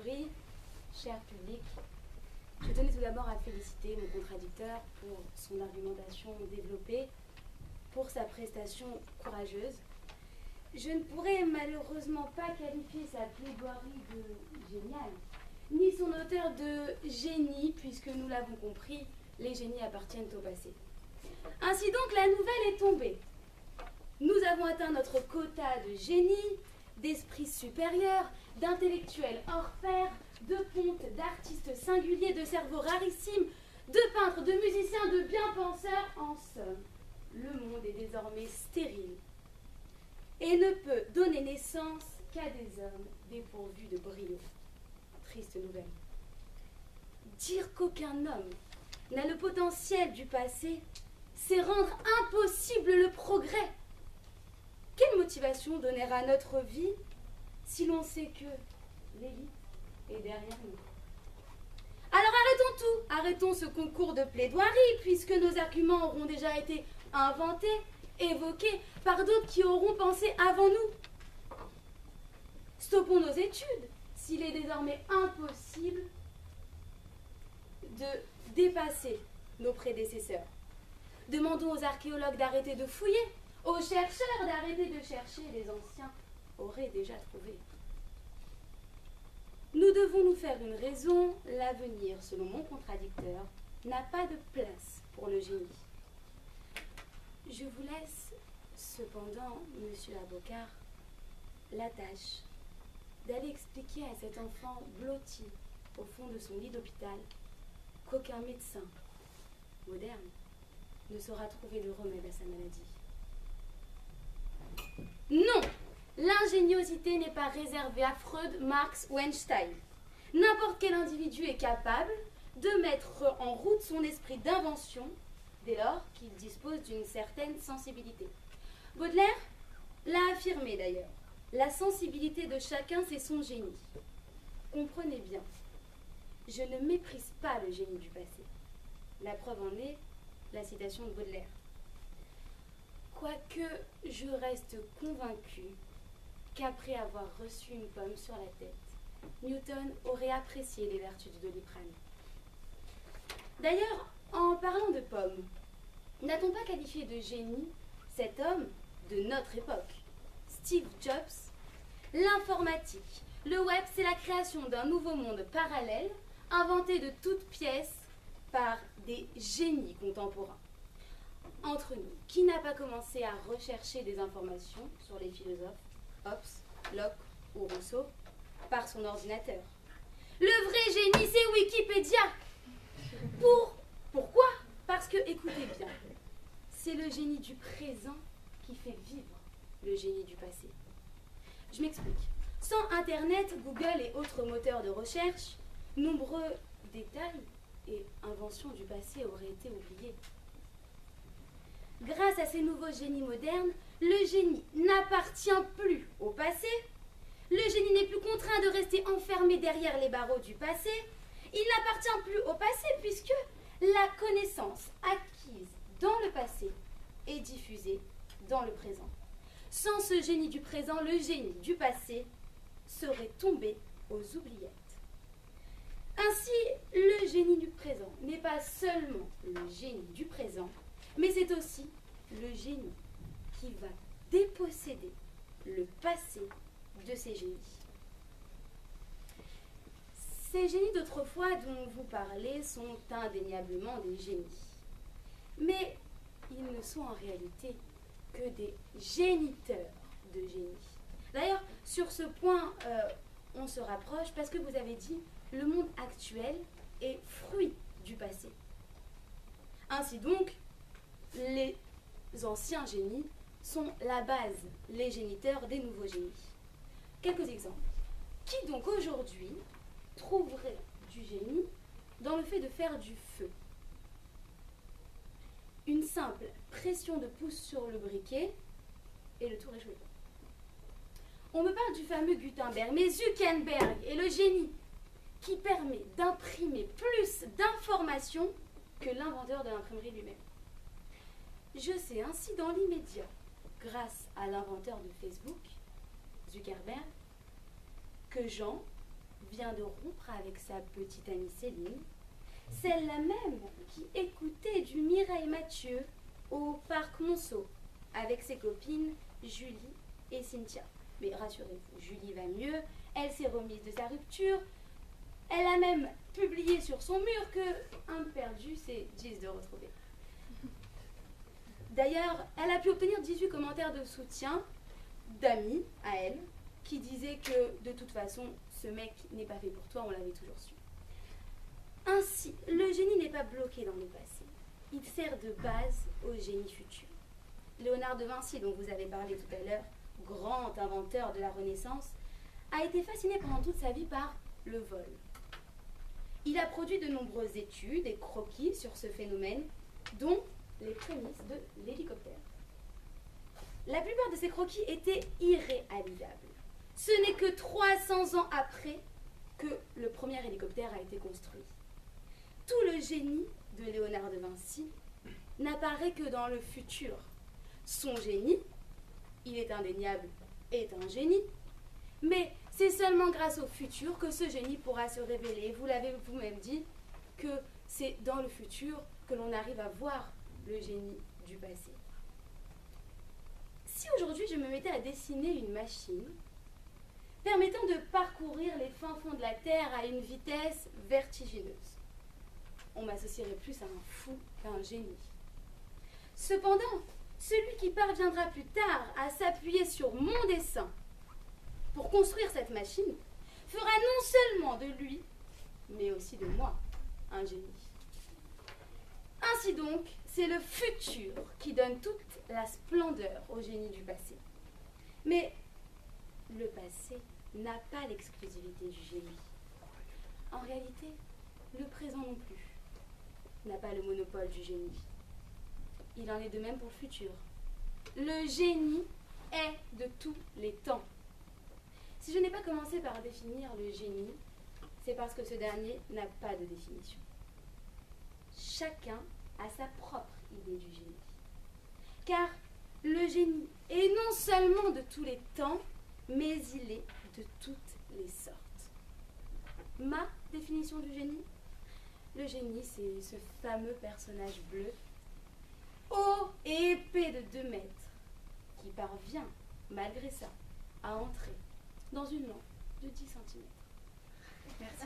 jury, cher public, je tenais tout d'abord à féliciter mon contradicteur pour son argumentation développée, pour sa prestation courageuse. Je ne pourrais malheureusement pas qualifier sa plaidoirie de géniale, ni son auteur de génie, puisque nous l'avons compris, les génies appartiennent au passé. Ainsi donc, la nouvelle est tombée. Nous avons atteint notre quota de génie, d'esprit supérieur, d'intellectuels hors pair, de pontes, d'artistes singuliers, de cerveaux rarissimes, de peintres, de musiciens, de bien-penseurs. En somme, le monde est désormais stérile et ne peut donner naissance qu'à des hommes dépourvus de brio. Triste nouvelle. Dire qu'aucun homme n'a le potentiel du passé, c'est rendre impossible le progrès. Quelle motivation donner à notre vie si l'on sait que l'élite est derrière nous? Alors arrêtons tout, arrêtons ce concours de plaidoirie, puisque nos arguments auront déjà été inventés, évoqués par d'autres qui auront pensé avant nous. Stoppons nos études, s'il est désormais impossible de dépasser nos prédécesseurs. Demandons aux archéologues d'arrêter de fouiller, aux chercheurs d'arrêter de chercher, les anciens auraient déjà trouvé. Nous devons nous faire une raison, l'avenir, selon mon contradicteur, n'a pas de place pour le génie. Je vous laisse cependant, monsieur Abokar, la tâche d'aller expliquer à cet enfant blotti au fond de son lit d'hôpital qu'aucun médecin moderne ne saura trouver le remède à sa maladie. Non, l'ingéniosité n'est pas réservée à Freud, Marx ou Einstein. N'importe quel individu est capable de mettre en route son esprit d'invention dès lors qu'il dispose d'une certaine sensibilité. Baudelaire l'a affirmé d'ailleurs. La sensibilité de chacun, c'est son génie. Comprenez bien, je ne méprise pas le génie du passé. La preuve en est la citation de Baudelaire. Quoique je reste convaincue qu'après avoir reçu une pomme sur la tête, Newton aurait apprécié les vertus du Doliprane. D'ailleurs, en parlant de pommes, n'a-t-on pas qualifié de génie cet homme de notre époque, Steve Jobs? L'informatique, le web, c'est la création d'un nouveau monde parallèle, inventé de toutes pièces par des génies contemporains. Entre nous, qui n'a pas commencé à rechercher des informations sur les philosophes, Hobbes, Locke ou Rousseau, par son ordinateur? Le vrai génie, c'est Wikipédia. Pourquoi? Parce que, écoutez bien, c'est le génie du présent qui fait vivre le génie du passé. Je m'explique. Sans Internet, Google et autres moteurs de recherche, nombreux détails et inventions du passé auraient été oubliés. Grâce à ces nouveaux génies modernes, le génie n'appartient plus au passé. Le génie n'est plus contraint de rester enfermé derrière les barreaux du passé. Il n'appartient plus au passé puisque la connaissance acquise dans le passé est diffusée dans le présent. Sans ce génie du présent, le génie du passé serait tombé aux oubliettes. Ainsi, le génie du présent n'est pas seulement le génie du présent, mais c'est aussi le génie qui va déposséder le passé de ces génies. Ces génies d'autrefois dont vous parlez sont indéniablement des génies. Mais ils ne sont en réalité que des géniteurs de génie. D'ailleurs, sur ce point, on se rapproche parce que vous avez dit le monde actuel est fruit du passé. Ainsi donc, les anciens génies sont la base, les géniteurs des nouveaux génies. Quelques exemples. Qui donc aujourd'hui trouverait du génie dans le fait de faire du feu? Une simple pression de pouce sur le briquet et le tout réchauffe. On me parle du fameux Gutenberg, mais Zuckerberg est le génie qui permet d'imprimer plus d'informations que l'inventeur de l'imprimerie lui-même. Je sais ainsi dans l'immédiat, grâce à l'inventeur de Facebook, Zuckerberg, que Jean vient de rompre avec sa petite amie Céline, celle-là même qui écoutait du Mireille Mathieu au parc Monceau avec ses copines Julie et Cynthia. Mais rassurez-vous, Julie va mieux, elle s'est remise de sa rupture, elle a même publié sur son mur que un perdu, c'est 10 de retrouver. D'ailleurs, elle a pu obtenir 18 commentaires de soutien d'amis à elle qui disaient que de toute façon, ce mec n'est pas fait pour toi, on l'avait toujours su. Ainsi, le génie n'est pas bloqué dans le passé. Il sert de base au génie futur. Léonard de Vinci, dont vous avez parlé tout à l'heure, grand inventeur de la Renaissance, a été fasciné pendant toute sa vie par le vol. Il a produit de nombreuses études et croquis sur ce phénomène, dont les prémices de l'hélicoptère. La plupart de ces croquis étaient irréalisables. Ce n'est que 300 ans après que le premier hélicoptère a été construit. Tout le génie de Léonard de Vinci n'apparaît que dans le futur. Son génie, il est indéniable, est un génie, mais c'est seulement grâce au futur que ce génie pourra se révéler. Vous l'avez vous-même dit, que c'est dans le futur que l'on arrive à voir le génie du passé. Si aujourd'hui je me mettais à dessiner une machine permettant de parcourir les fins fonds de la Terre à une vitesse vertigineuse, on m'associerait plus à un fou qu'à un génie. Cependant, celui qui parviendra plus tard à s'appuyer sur mon dessin pour construire cette machine fera non seulement de lui, mais aussi de moi, un génie. Ainsi donc, c'est le futur qui donne toute la splendeur au génie du passé. Mais le passé n'a pas l'exclusivité du génie. En réalité, le présent non plus n'a pas le monopole du génie. Il en est de même pour le futur. Le génie est de tous les temps. Si je n'ai pas commencé par définir le génie, c'est parce que ce dernier n'a pas de définition. Chacun a sa propre idée du génie. Car le génie est non seulement de tous les temps, mais il est de toutes les sortes. Ma définition du génie? Le génie, c'est ce fameux personnage bleu, haut et épais de 2 mètres, qui parvient, malgré ça, à entrer dans une lampe de 10 cm. Merci.